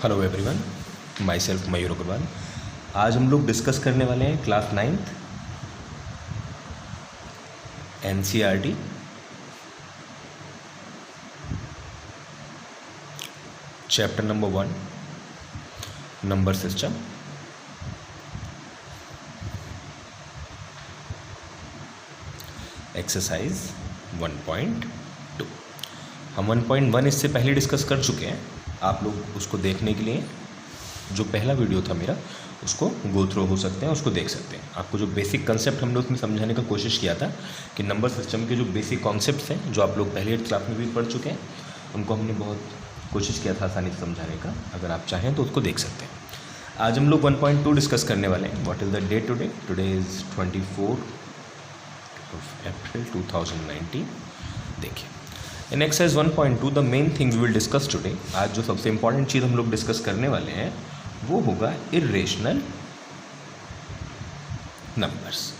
Hello everyone, my self मयूर अग्रवाल। आज हम लोग डिस्कस करने वाले हैं class 9th NCERT chapter number 1 number system. Exercise 1.2। हम 1.1 इससे पहले डिस्कस कर चुके हैं। आप लोग उसको देखने के लिए जो पहला वीडियो था मेरा उसको गो थ्रू हो सकते हैं, उसको देख सकते हैं। आपको जो बेसिक कंसेप्ट हम लोग उसमें समझाने का कोशिश किया था कि नंबर सिस्टम के जो बेसिक कॉन्सेप्ट्स हैं जो आप लोग पहले क्लास में भी पढ़ चुके हैं, उनको हमने बहुत कोशिश किया था आसानी से समझाने का। अगर आप चाहें तो उसको देख सकते हैं। आज हम लोग 1.2 डिस्कस करने वाले हैं। What is the day today? Today is 24 April 2019। देखिए, in exercise 1.2 the main thing we will discuss today. आज जो सबसे इंपॉर्टेंट चीज़ हम लोग डिस्कस करने वाले हैं वो होगा irrational numbers.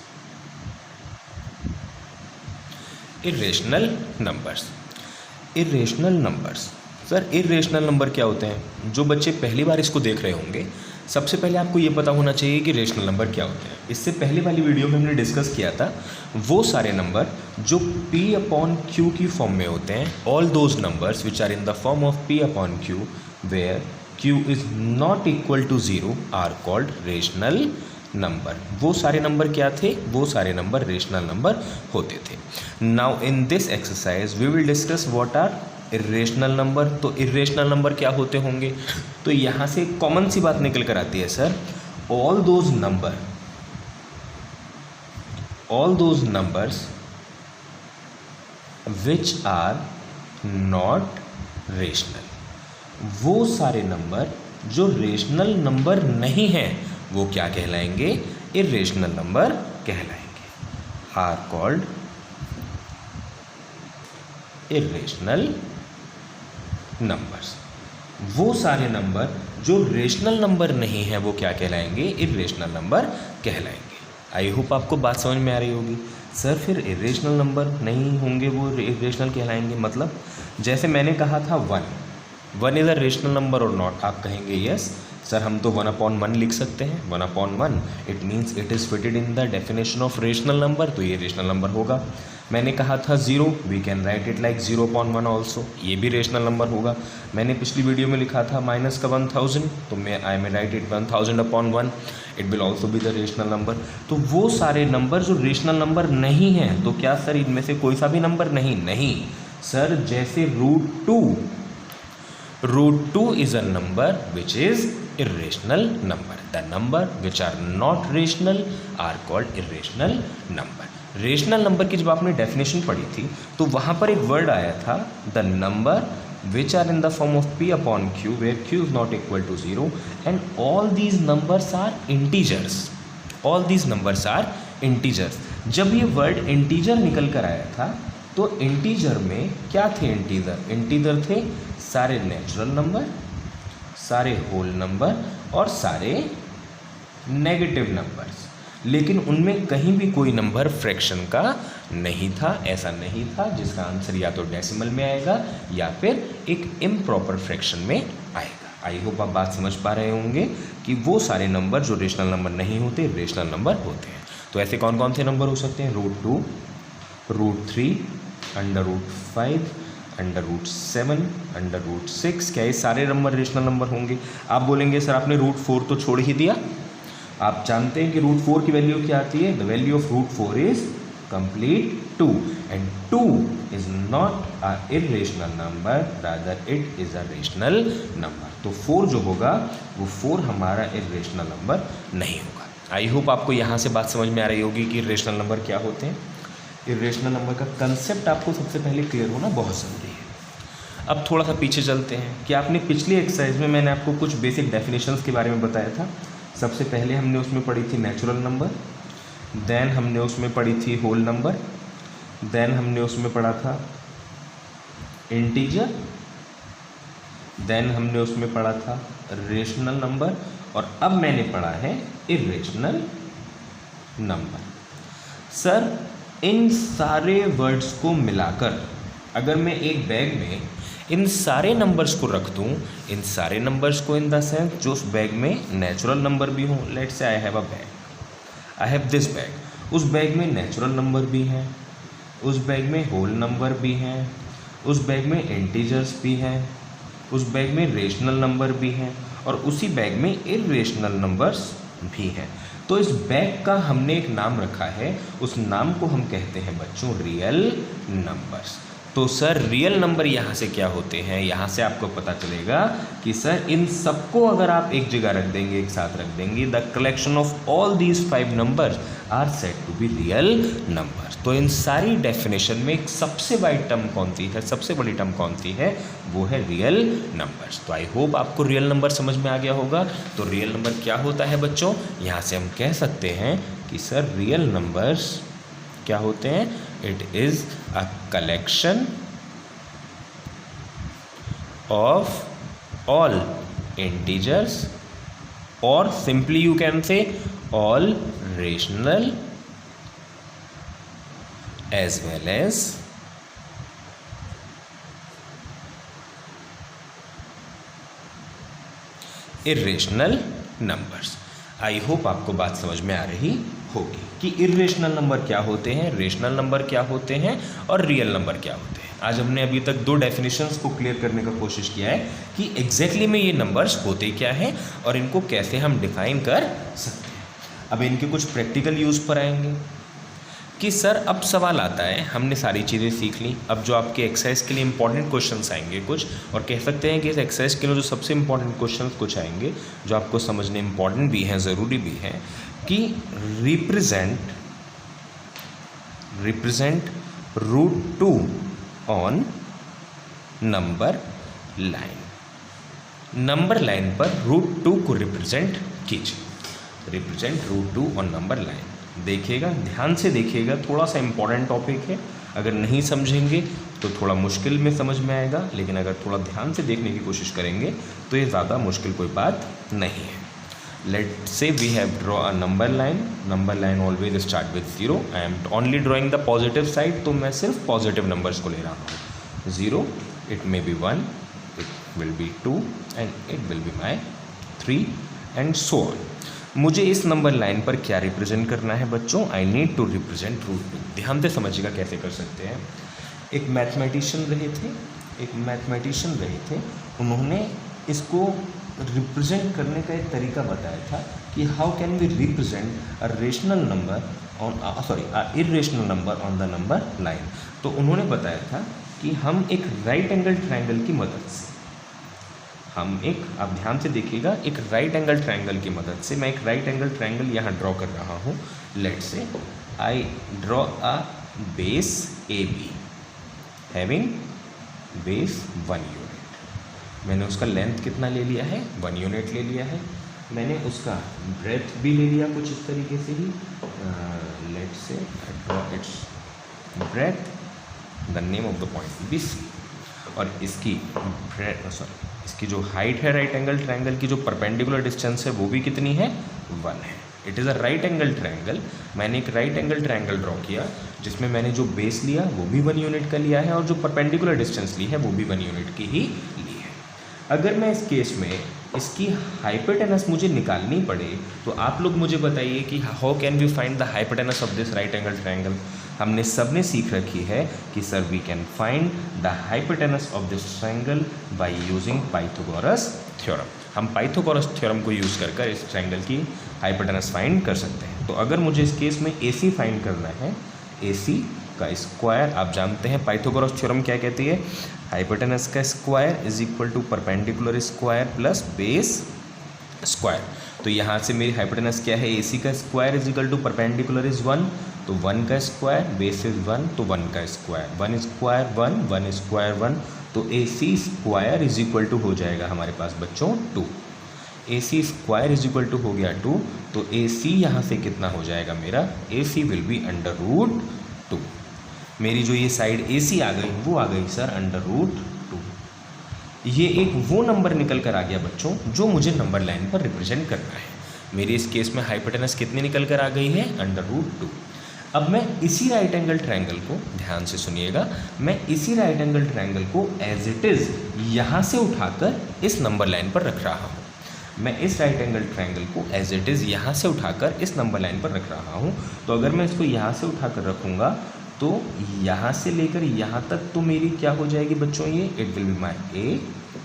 Irrational numbers, irrational numbers. Sir irrational number क्या होते हैं? जो बच्चे पहली बार इसको देख रहे होंगे, सबसे पहले आपको ये पता होना चाहिए कि रेशनल नंबर क्या होते हैं। इससे पहले वाली वीडियो में हमने डिस्कस किया था वो सारे नंबर जो P/Q की फॉर्म में होते हैं। All those numbers which are in the form of P/Q where Q is not equal to 0 are called rational number. वो सारे नंबर क्या थे? वो सारे नंबर रेशनल नंबर होते थे। Now in this exercise we will discuss what are irrational number. तो irrational number क्या होते होंगे? तो यहाँ से कॉमन सी बात निकल कर आती है sir, all those numbers which are not rational. वो सारे नंबर जो रेशनल नंबर नहीं हैं वो क्या कहलाएंगे? इर्रेशनल नंबर कहलाएंगे। Are called irrational numbers. वो सारे नंबर जो रेशनल नंबर नहीं है वो क्या कहलाएंगे? इर्रेशनल नंबर कहलाएंगे। आई होप आपको बात समझ में आ रही होगी। सर फिर इर्रेशनल नंबर नहीं होंगे वो इर्रेशनल कहलाएंगे, मतलब जैसे मैंने कहा था 1 इज़ अ रेशनल नंबर और नॉट। आप कहेंगे यस सर, हम तो 1/1 लिख सकते हैं। 1/1 it means it is fitted in the definition of rational number, तो ये रेशनल नंबर होगा। मैंने कहा था 0, we can write it like 0/1 also, ये भी रेशनल नंबर होगा। मैंने पिछली वीडियो में लिखा था माइनस का 1000, तो I may write it 1000/1, it will also be the rational number. तो वो सारे नंबर जो रेशनल नंबर नहीं हैं, तो क्या सर इनमें से कोई सा भी नंबर नहीं सर, जैसे √2 is a number which is irrational number. The number which are not rational are called irrational number. Rational number की जब आपने डेफिनेशन पढ़ी थी तो वहाँ पर एक वर्ड आया था the number which are in the form of P/Q where Q is not equal to 0 and all these numbers are integers. All these numbers are integers. जब ये वर्ड इंटीजर निकल कर आया था तो इंटीजर में क्या थे? इंटीजर थे सारे नेचुरल नंबर, सारे होल नंबर और सारे नेगेटिव नंबर्स। लेकिन उनमें कहीं भी कोई नंबर फ्रैक्शन का नहीं था। ऐसा नहीं था जिसका आंसर या तो डेसिमल में आएगा या फिर एक इम्प्रॉपर फ्रैक्शन में आएगा। आई होप आप बात समझ पा रहे होंगे कि वो सारे नंबर जो रेशनल नंबर नहीं होते रेशनल नंबर होते हैं। तो ऐसे कौन कौन से नंबर हो सकते हैं? √2, √3, √5, √7, √6। क्या ये सारे नंबर रेशनल नंबर होंगे? आप बोलेंगे सर आपने √4 तो छोड़ ही दिया। आप जानते हैं कि √4 की वैल्यू क्या आती है? The value of √4 is complete 2 and 2 is not a irrational number, rather it is a rational number. तो 4 जो होगा वो 4 हमारा इर्रेशनल नंबर नहीं होगा। आई होप आपको यहाँ से बात समझ में आ रही होगी कि इर्रेशनल नंबर क्या होते हैं। इर्रेशनल नंबर का कंसेप्ट आपको सबसे पहले क्लियर होना बहुत ज़रूरी है। अब थोड़ा सा पीछे चलते हैं कि आपने पिछली एक्सरसाइज में मैंने आपको कुछ बेसिक डेफिनेशंस के बारे में बताया था। सबसे पहले हमने उसमें पढ़ी थी नेचुरल नंबर, देन हमने उसमें पढ़ी थी होल नंबर, देन हमने उसमें पढ़ा था इंटीजर, देन हमने उसमें पढ़ा था रेशनल नंबर और अब मैंने पढ़ा है इर्रेशनल नंबर। सर इन सारे वर्ड्स को मिलाकर अगर मैं एक बैग में इन सारे नंबर्स को रख दूँ, इन सारे नंबर्स को इन द सेंस जो उस बैग में नेचुरल नंबर भी हों। Let's say I have a bag, I have this bag, उस बैग में नेचुरल नंबर भी हैं, उस बैग में होल नंबर भी हैं, उस बैग में इंटीजर्स भी हैं, उस बैग में रेशनल नंबर भी हैं और उसी बैग में इर्रेशनल नंबर्स भी हैं। तो इस बैग का हमने एक नाम रखा है, उस नाम को हम कहते हैं बच्चों रियल नंबर्स। तो सर रियल नंबर यहाँ से क्या होते हैं, यहाँ से आपको पता चलेगा कि सर इन सबको अगर आप एक जगह रख देंगे, एक साथ रख देंगे, the collection of all these 5 numbers are said to be real numbers. तो इन सारी डेफिनेशन में एक सबसे बड़ी टर्म कौन सी है, सबसे बड़ी टर्म कौन सी है, वो है रियल नंबर्स। तो आई होप आपको रियल नंबर समझ में आ गया होगा। तो रियल नंबर क्या होता है बच्चों, यहाँ से हम कह सकते हैं कि सर रियल नंबर्स क्या होते हैं, it is a collection of all integers और simply you can say all rational as well as irrational numbers. I hope आपको बात समझ में आ रही होगी कि इर्रेशनल नंबर क्या होते हैं, रेशनल नंबर क्या होते हैं और रियल नंबर क्या होते हैं। आज हमने अभी तक 2 डेफिनेशंस को क्लियर करने का कोशिश किया है कि एग्जैक्टली में ये नंबर्स होते क्या हैं और इनको कैसे हम डिफाइन कर सकते हैं। अब इनके कुछ प्रैक्टिकल यूज़ पर आएंगे कि सर अब सवाल आता है, हमने सारी चीज़ें सीख ली, अब जो आपके एक्सरसाइज के लिए इंपॉर्टेंट क्वेश्चंस आएंगे कुछ, और कह सकते हैं कि इस एक्सरसाइज के लिए जो सबसे इंपॉर्टेंट क्वेश्चंस कुछ आएंगे जो आपको समझने इंपॉर्टेंट भी हैं, ज़रूरी भी हैं, कि represent root 2 on number line. Number line पर रूट 2 को रिप्रेजेंट कीजिए, represent root 2 on number line. देखिएगा, ध्यान से देखिएगा, थोड़ा सा इम्पॉर्टेंट टॉपिक है, अगर नहीं समझेंगे तो थोड़ा मुश्किल में समझ में आएगा, लेकिन अगर थोड़ा ध्यान से देखने की कोशिश करेंगे तो ये ज़्यादा मुश्किल कोई बात नहीं है। Let's say we have draw a number line always start with 0। I am only drawing the positive side, तो मैं सिर्फ पॉजिटिव नंबर्स को ले रहा हूँ। 0, it may be 1, it will B 2 and it will be my 3 and so on. मुझे इस number line पर क्या रिप्रेजेंट करना है बच्चों, I need to represent root 2। ध्यान से समझिएगा कैसे कर सकते हैं। एक मैथमेटिशियन रहे थे, उन्होंने इसको रिप्रेजेंट करने का एक तरीका बताया था कि how can we represent a rational number on irrational number on the number line. तो उन्होंने बताया था कि हम एक राइट एंगल ट्रायंगल की मदद से, आप ध्यान से देखिएगा, एक राइट एंगल ट्रायंगल की मदद से, मैं एक राइट एंगल ट्रायंगल यहाँ ड्रॉ कर रहा हूँ। Let's say I draw a base AB having base 1 unit. मैंने उसका लेंथ कितना ले लिया है, 1 यूनिट ले लिया है। मैंने उसका ब्रेथ भी ले लिया कुछ इस तरीके से ही। Let's say I draw its breath, the name of the point BC, और इसकी जो हाइट है राइट एंगल ट्रायंगल की, जो परपेंडिकुलर डिस्टेंस है वो भी कितनी है, 1 है। It is a right angle triangle. मैंने एक राइट एंगल ट्रायंगल ड्रॉ किया जिसमें मैंने जो बेस लिया वो भी 1 यूनिट का लिया है और जो परपेंडिकुलर डिस्टेंस ली है वो भी 1 यूनिट की ही ली है। अगर मैं इस केस में इसकी हाइपोटेनस मुझे निकालनी पड़े तो आप लोग मुझे बताइए कि how can we find the hypotenuse of this right angle triangle. हमने सबने सीख रखी है कि sir we can find the hypotenuse of this triangle by using Pythagoras theorem. हम पाइथागोरस थ्योरम को यूज़ कर इस ट्रायंगल की हाइपोटेनस फाइंड कर सकते हैं। तो अगर मुझे इस केस में AC फाइंड करना है, AC का स्क्वायर, आप जानते हैं पाइथागोरस थ्योरम क्या कहती है, हाइपोटेनस का square is equal to perpendicular square plus base square. तो यहाँ से मेरी हाइपोटेनस क्या है, AC का square is equal to perpendicular is 1, तो 1 का स्क्वायर, बेस इज 1 तो 1 का स्क्वायर, 1 स्क्वायर 1, 1 स्क्वायर 1, तो AC square is equal to हो जाएगा हमारे पास बच्चों 2। AC square is equal to हो गया 2, तो AC यहाँ से कितना हो जाएगा मेरा, AC will be under root 2। मेरी जो ये साइड AC आ गई वो आ गई सर अंडर रूट 2। ये एक वो नंबर निकल कर आ गया बच्चों जो मुझे नंबर लाइन पर रिप्रेजेंट करना है। मेरी इस केस में हाइपोटेनस कितनी निकल कर आ गई है, अंडर रूट 2। अब मैं इसी राइट एंगल ट्रायंगल को, ध्यान से सुनिएगा, मैं इसी राइट एंगल ट्रायंगल को एज इट इज़ यहाँ से उठाकर इस नंबर लाइन पर रख रहा हूँ। मैं इस राइट एंगल ट्रायंगल को एज इट इज़ यहाँ से उठाकर इस नंबर लाइन पर रख रहा हूँ। तो अगर मैं इसको यहाँ से उठाकर रखूँगा तो यहाँ से लेकर यहाँ तक तो मेरी क्या हो जाएगी बच्चों, ये it will be my A,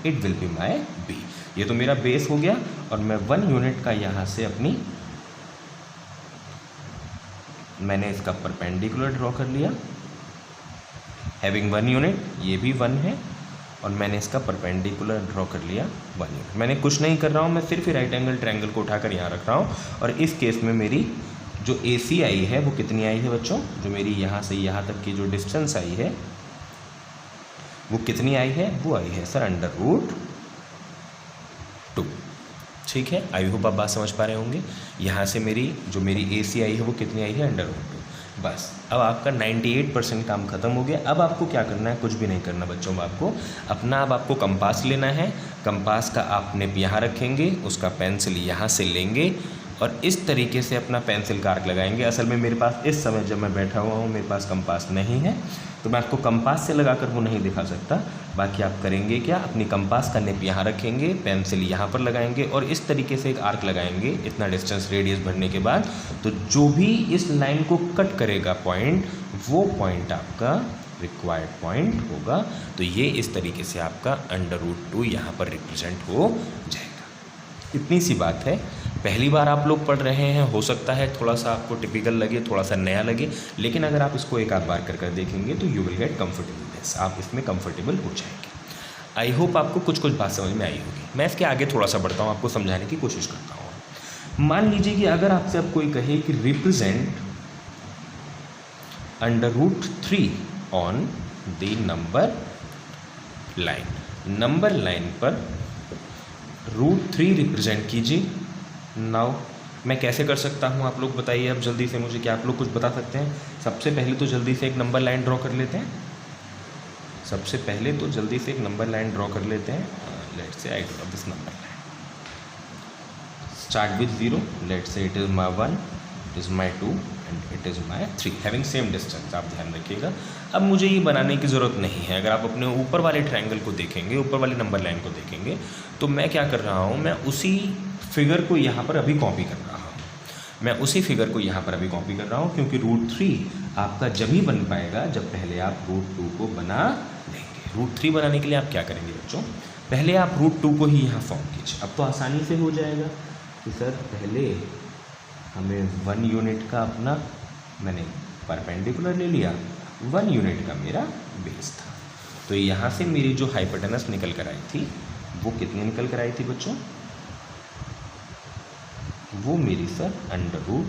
it will be my B. ये तो मेरा बेस हो गया और मैं 1 यूनिट का यहाँ से अपनी, मैंने इसका परपेंडिकुलर ड्रॉ कर लिया, हैविंग 1 यूनिट, ये भी 1 है, और मैंने इसका परपेंडिकुलर ड्रॉ कर लिया 1 यूनिट। मैंने कुछ नहीं कर रहा हूँ, मैं सिर्फ राइट एंगल ट्रायंगल को उठाकर यहाँ रख रहा हूँ। और इस केस में मेरी जो AC आई है वो कितनी आई है बच्चों, जो मेरी यहाँ से यहाँ तक की जो डिस्टेंस आई है वो कितनी आई है, वो आई है सर √2। ठीक है, आई होप आप बात समझ पा रहे होंगे। यहाँ से मेरी जो मेरी AC आई है वो कितनी आई है, √2। बस अब आपका 98% काम खत्म हो गया। अब आपको क्या करना है, कुछ भी नहीं करना बच्चों, आपको अपना, अब आपको कंपास लेना है। कंपास का आप निप यहाँ रखेंगे, उसका पेंसिल यहाँ से लेंगे और इस तरीके से अपना पेंसिल का आर्क लगाएंगे। असल में मेरे पास इस समय जब मैं बैठा हुआ हूँ मेरे पास कंपास नहीं है, तो मैं आपको कंपास से लगाकर वो नहीं दिखा सकता। बाकी आप करेंगे क्या, अपनी कंपास का निप यहाँ रखेंगे, पेंसिल यहाँ पर लगाएंगे और इस तरीके से एक आर्क लगाएंगे इतना डिस्टेंस रेडियस भरने के बाद। तो जो भी इस लाइन को कट करेगा पॉइंट, वो पॉइंट आपका रिक्वायर्ड पॉइंट होगा। तो ये इस तरीके से आपका √2 यहाँ पर रिप्रेजेंट हो जाएगा। इतनी सी बात है। पहली बार आप लोग पढ़ रहे हैं, हो सकता है थोड़ा सा आपको टिपिकल लगे, थोड़ा सा नया लगे, लेकिन अगर आप इसको एक आध बार कर देखेंगे तो यू विल गेट कंफर्टेबल, आप इसमें कंफर्टेबल हो जाएंगे। आई होप आपको कुछ कुछ बात समझ में आई होगी। मैं इसके आगे थोड़ा सा बढ़ता हूँ, आपको समझाने की कोशिश करता हूँ। मान लीजिए कि अगर आपसे अब कोई कहे कि represent √3 on the number line, number line पर √3 रिप्रेजेंट कीजिए। नाउ मैं कैसे कर सकता हूँ, आप लोग बताइए अब जल्दी से मुझे, क्या आप लोग कुछ बता सकते हैं? सबसे पहले तो जल्दी से एक नंबर लाइन ड्रॉ कर लेते हैं। सबसे पहले तो जल्दी से एक नंबर लाइन ड्रॉ कर लेते हैं। Let's say I draw this number line, start with 0, let's say it is my 1, it is my 2 and it is my 3, having same distance. आप ध्यान रखिएगा, अब मुझे ये बनाने की ज़रूरत नहीं है। अगर आप अपने ऊपर वाले ट्रायंगल को देखेंगे, ऊपर वाली नंबर लाइन को देखेंगे, तो मैं क्या कर रहा हूँ, मैं उसी फिगर को यहाँ पर अभी कॉपी कर रहा हूँ। मैं उसी फिगर को यहाँ पर अभी कॉपी कर रहा हूँ, क्योंकि √3 आपका जब ही बन पाएगा जब पहले आप √2 को बना लेंगे। √3 बनाने के लिए आप क्या करेंगे बच्चों, पहले आप √2 को ही यहाँ फॉर्म कीजिए। अब तो आसानी से हो जाएगा कि सर पहले हमें 1 यूनिट का अपना, मैंने परपेंडिकुलर ले लिया, 1 यूनिट का मेरा बेस था। तो यहाँ से मेरी जो हाइपोटेनस निकल कर आई थी वो कितनी निकल कर आई थी बच्चों, वो मेरी सर √2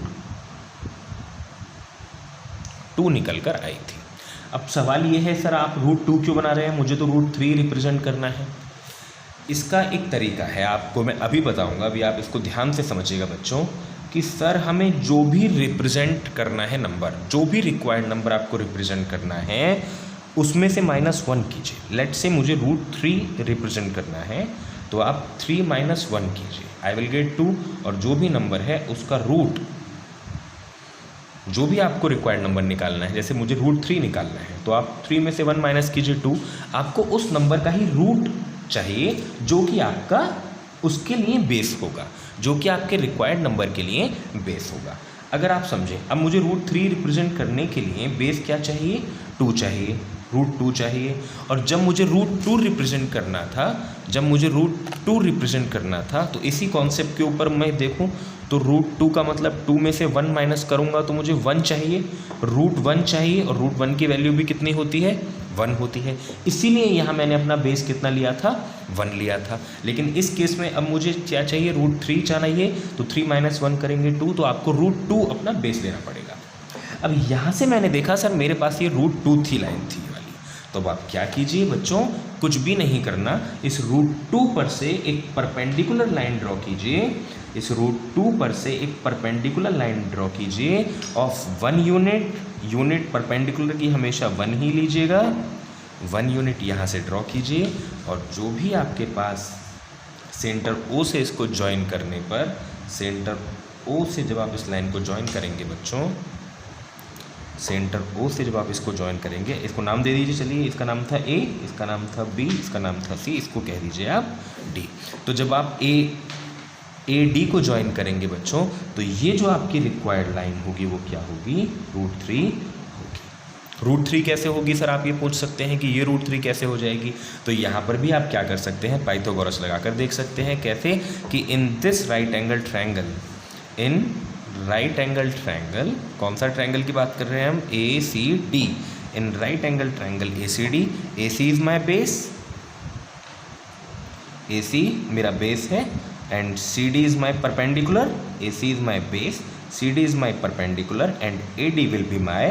निकल कर आई थी। अब सवाल ये है सर आप √2 क्यों बना रहे हैं, मुझे तो √3 रिप्रेजेंट करना है। इसका एक तरीका है, आपको मैं अभी बताऊंगा, अभी आप इसको ध्यान से समझिएगा बच्चों, कि सर हमें जो भी रिप्रेजेंट करना है नंबर, जो भी रिक्वायर्ड नंबर आपको रिप्रेजेंट करना है उसमें से -1 कीजिए। लेट्स से मुझे √3 रिप्रेजेंट करना है, तो आप 3 - 1 कीजिए, आई विल गेट 2, और जो भी नंबर है उसका रूट, जो भी आपको रिक्वायर्ड नंबर निकालना है, जैसे मुझे √3 निकालना है, तो आप 3 में से 1 माइनस कीजिए 2, आपको उस नंबर का ही रूट चाहिए जो कि आपका उसके लिए बेस होगा, जो कि आपके रिक्वायर्ड नंबर के लिए बेस होगा। अगर आप समझें, अब मुझे √3 रिप्रेजेंट करने के लिए बेस क्या चाहिए, 2 चाहिए, √2 चाहिए। और जब मुझे √2 रिप्रेजेंट करना था, जब मुझे √2 रिप्रेजेंट करना था, तो इसी कॉन्सेप्ट के ऊपर मैं देखूं तो √2 का मतलब 2 में से 1 माइनस करूंगा तो मुझे 1 चाहिए, √1 चाहिए, और √1 की वैल्यू भी कितनी होती है, 1 होती है। इसीलिए यहाँ मैंने अपना बेस कितना लिया था, 1 लिया था। लेकिन इस केस में अब मुझे क्या चाहिए, √3 चाहिए, तो 3 - 1 करेंगे 2, तो आपको √2 अपना बेस लेना पड़ेगा। अब यहाँ से मैंने देखा सर मेरे पास ये √2 थी, लाइन थी वाली, तो अब आप क्या कीजिए बच्चों, कुछ भी नहीं करना, इस √2 पर से एक परपेंडिकुलर लाइन ड्रॉ कीजिए, इस √2 पर से एक परपेंडिकुलर लाइन ड्रॉ कीजिए ऑफ 1 यूनिट, यूनिट परपेंडिकुलर की हमेशा 1 ही लीजिएगा, 1 यूनिट यहाँ से ड्रॉ कीजिए, और जो भी आपके पास सेंटर O से इसको ज्वाइन करने पर, सेंटर O से जब आप इस लाइन को ज्वाइन करेंगे बच्चों, सेंटर ओ से जब आप इसको ज्वाइन करेंगे, इसको नाम दे दीजिए, चलिए इसका नाम था ए, इसका नाम था बी, इसका नाम था सी, इसको कह दीजिए आप डी। तो जब आप ए डी को ज्वाइन करेंगे बच्चों, तो ये जो आपकी रिक्वायर्ड लाइन होगी वो क्या होगी, √3 होगी। √3 कैसे होगी सर, आप ये पूछ सकते हैं कि ये √3 कैसे हो जाएगी। तो यहाँ पर भी आप क्या कर सकते हैं, पाइथागोरस लगाकर देख सकते हैं। कैसे कि in this right angle triangle, in right angle triangle, कौन सा ट्रायंगल की बात कर रहे हैं हम, A C D. In right angle triangle A C D, A C is my base, A C मेरा बेस है, and C D is my perpendicular, A C is my base, C D is my perpendicular, and A D will be my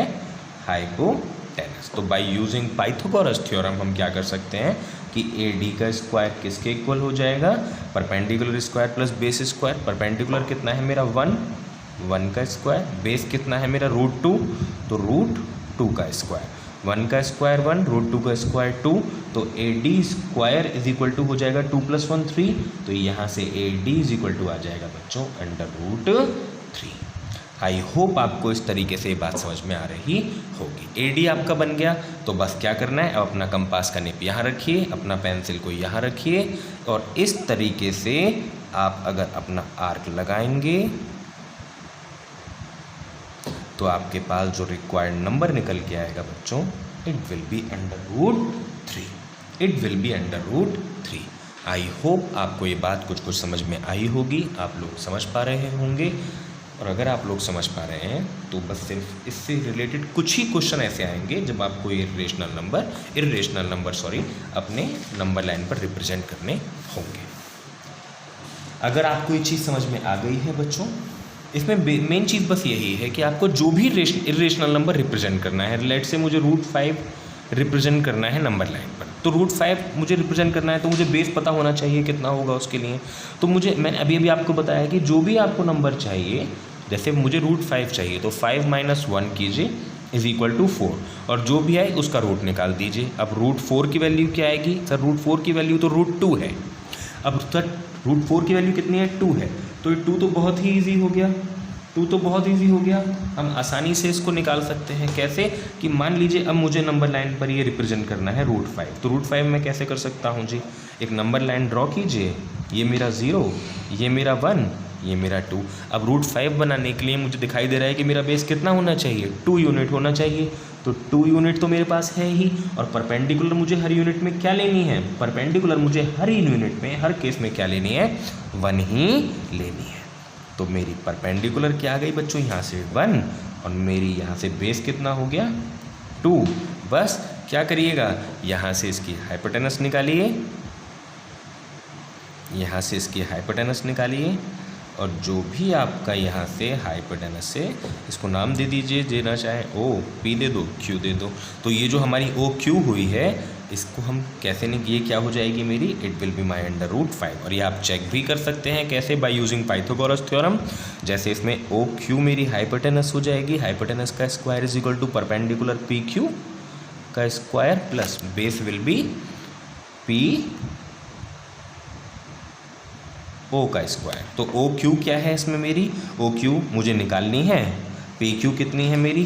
hypotenuse. तो by using Pythagoras theorem हम क्या कर सकते हैं कि A D का स्क्वायर किसके इक्वल हो जाएगा, perpendicular square plus base square. Perpendicular कितना है मेरा 1 का स्क्वायर, बेस कितना है मेरा √2, तो √2 का स्क्वायर, 1 का स्क्वायर 1, √2 का स्क्वायर 2, तो A D square is equal to हो जाएगा 2 + 1 3, तो यहाँ से A D is equal to आ जाएगा बच्चों √3। आई होप आपको इस तरीके से ये बात समझ में आ रही होगी। ए डी आपका बन गया, तो बस क्या करना है, अब अपना कंपास का निप यहाँ रखिए, अपना पेंसिल को यहाँ रखिए, और इस तरीके से आप अगर अपना आर्क लगाएंगे तो आपके पास जो रिक्वायर्ड नंबर निकल के आएगा बच्चों, it will B √3, it will B √3। I hope आपको ये बात कुछ समझ में आई होगी, आप लोग समझ पा रहे होंगे। और अगर आप लोग समझ पा रहे हैं तो बस सिर्फ इससे रिलेटेड कुछ ही क्वेश्चन ऐसे आएंगे जब आपको इर्रेशनल नंबर अपने नंबर लाइन पर रिप्रेजेंट करने होंगे। अगर आपको ये चीज़ समझ में आ गई है बच्चों, इसमें मेन चीज़ बस यही है कि आपको जो भी इर्रेशनल नंबर रिप्रेजेंट करना है, लेट से मुझे √5 रिप्रेजेंट करना है नंबर लाइन पर, तो √5 मुझे रिप्रेजेंट करना है, तो मुझे बेस पता होना चाहिए कितना होगा उसके लिए। तो मैंने अभी आपको बताया कि जो भी आपको नंबर चाहिए, जैसे मुझे √5 चाहिए तो 5 - 1 कीजिए इज इक्वल टू 4, और जो भी आए उसका रूट निकाल दीजिए। अब √4 की वैल्यू क्या आएगी सर, √4 की वैल्यू तो √2 है। अब सर √4 की वैल्यू कितनी है, 2 है, तो ये 2 तो बहुत ही ईजी हो गया, 2 तो बहुत ईजी हो गया। हम आसानी से इसको निकाल सकते हैं। कैसे कि मान लीजिए अब मुझे नंबर लाइन पर ये रिप्रेजेंट करना है √5, तो √5 मैं कैसे कर सकता हूँ जी, एक नंबर लाइन ड्रॉ कीजिए, ये मेरा 0, ये मेरा 1, ये मेरा 2। अब √5 बनाने के लिए मुझे दिखाई दे रहा है कि मेरा बेस कितना होना चाहिए, 2 यूनिट होना चाहिए, तो 2 यूनिट तो मेरे पास है ही। और परपेंडिकुलर मुझे हर यूनिट में क्या लेनी है, परपेंडिकुलर मुझे हर यूनिट में, हर केस में क्या लेनी है, 1 ही लेनी है। तो मेरी परपेंडिकुलर क्या आ गई बच्चों, यहाँ से 1, और मेरी यहाँ से बेस कितना हो गया 2। बस क्या करिएगा, यहाँ से इसकी हाइपोटेनस निकालिए, यहाँ से इसकी हाइपोटेनस निकालिए, और जो भी आपका यहाँ से हाइपोटेनस से, इसको नाम दे दीजिए, देना चाहे ओ पी दे दो, क्यू दे दो। तो ये जो हमारी ओ क्यू हुई है, इसको हम कैसे नहीं, ये क्या हो जाएगी मेरी, इट विल बी माई √5। और ये आप चेक भी कर सकते हैं कैसे, बाय यूजिंग पाइथागोरस थ्योरम। जैसे इसमें ओ क्यू मेरी हाइपोटेनस हो जाएगी, हाइपोटेनस का square is equal to perpendicular P Q का square plus base will be P O का स्क्वायर। तो ओ क्यू क्या है इसमें मेरी, ओ क्यू मुझे निकालनी है, पी क्यू कितनी है मेरी,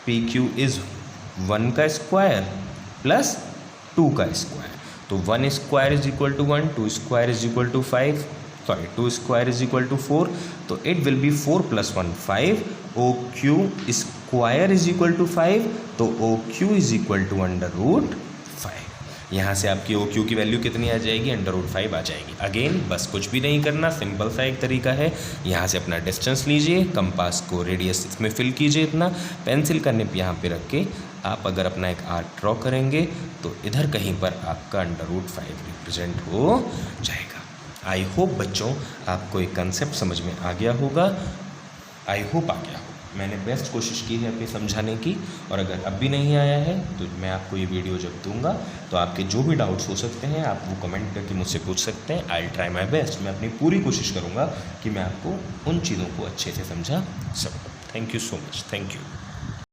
पी क्यू इज़ 1 का स्क्वायर प्लस 2 का स्क्वायर। तो 1 square is equal to 1, 2 square is equal to 5, 2 square is equal to 4, तो it will be 4 + 1 5। O Q square is equal to 5, तो O Q is equal to √5। यहाँ से आपकी O Q की value कितनी आ जाएगी, √5 आ जाएगी। अगेन बस कुछ भी नहीं करना, सिंपल सा एक तरीका है, यहाँ से अपना डिस्टेंस लीजिए, कंपास को रेडियस इसमें फिल कीजिए इतना, पेंसिल का निप यहाँ पे रख के आप अगर अपना एक आर्क ड्रॉ करेंगे तो इधर कहीं पर आपका √5 रिप्रेजेंट हो जाएगा। आई होप बच्चों आपको एक कंसेप्ट समझ में आ गया होगा, आई होप आ गया होगा। मैंने बेस्ट कोशिश की है अपनी समझाने की, और अगर अब भी नहीं आया है तो मैं आपको ये वीडियो जब दूंगा तो आपके जो भी डाउट्स हो सकते हैं आप वो कमेंट करके मुझसे पूछ सकते हैं। I will try my best, मैं अपनी पूरी कोशिश करूँगा कि मैं आपको उन चीज़ों को अच्छे से समझा सकूँ। Thank you so much, thank you.